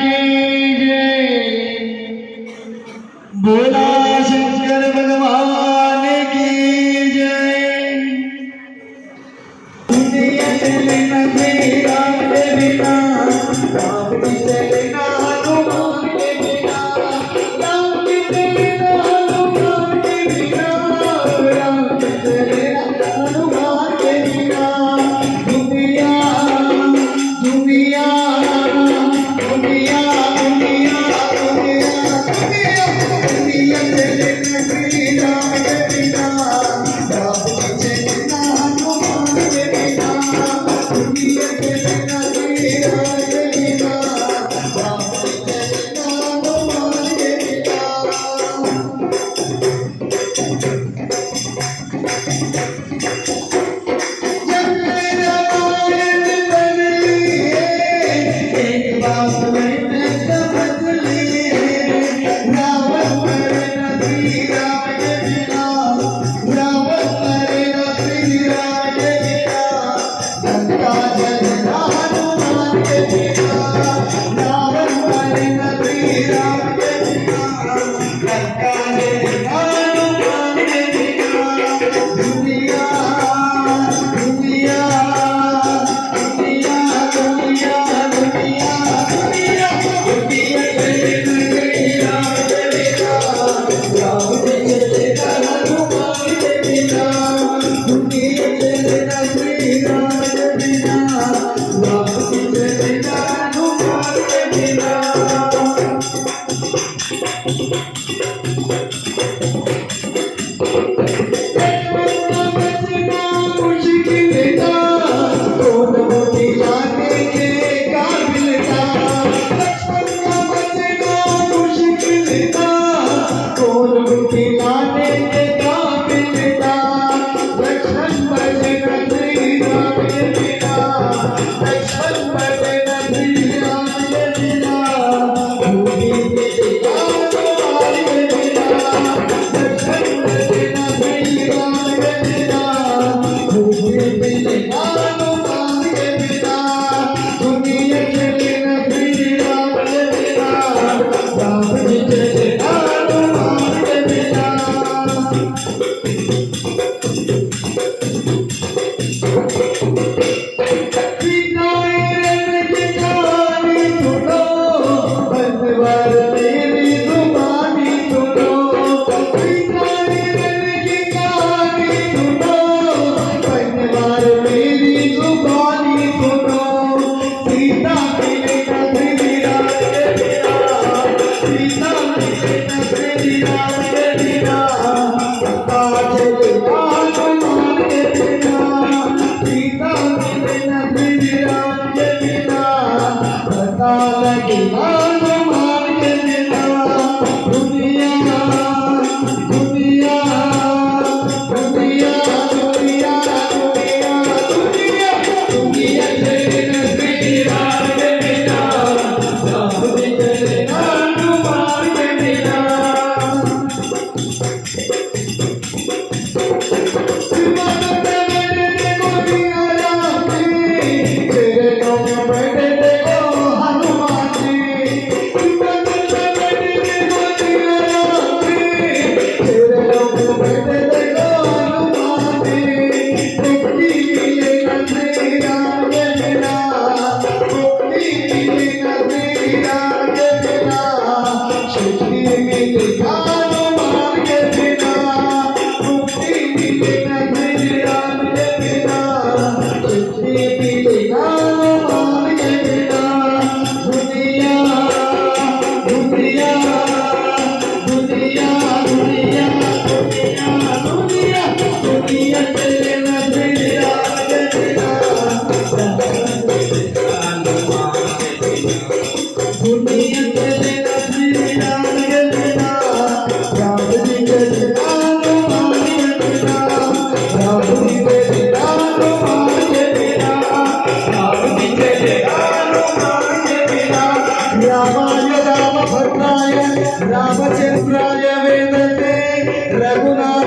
की जय। बोला शंकर भगवान की जय। दुनिया चले न श्री राम के बिना, राम की चले न हनुमान के बिना, राम की चले न हनुमान के बिना, राम की चले न हनुमान के बिना। दुनिया दुनिया दुनिया दुनिया दुनिया दुनिया चले न श्री राम के बिना, राम की चले न हनुमान के बिना। दुनिया चले न श्री राम के बिना, राम की चले न हनुमान के बिना। जब मेरा मालिक बदली है, एक बात मैंने समझ ली है, रावण मरे न श्री राम के बिना, रावण मरे न श्री राम के बिना। लंका जले न हनुमान के बिना, रावण मरे न श्री राम के बिना, लंका जले न हनुमान के बिना। दुनिया दुनिया दुनिया दुनिया दुनिया दुनिया दुनिया चले न श्री राम के बिना, राम जी चले न हनुमान के बिना। दुनिया चले न श्री राम के बिना, राम जी चले न हनुमान के बिना। बचना मुश्किल था, दोनों दिलाने के काबिल था। बचना मुश्किल था, दोनों दिलाने के काबिल था। लक्ष्मण बचना श्री राम के बिना, लक्ष्मण बचना श्री राम के बिना। भूमि मिले हनुमान के बिना, लक्ष्मण बचना श्री राम के बिना। भूमि मिले हनुमान के बिना। दुनिया चले न श्री राम के बिना, राम जी चले न हनुमान के बिना। रामचंद्राय वेदते रघुनाथ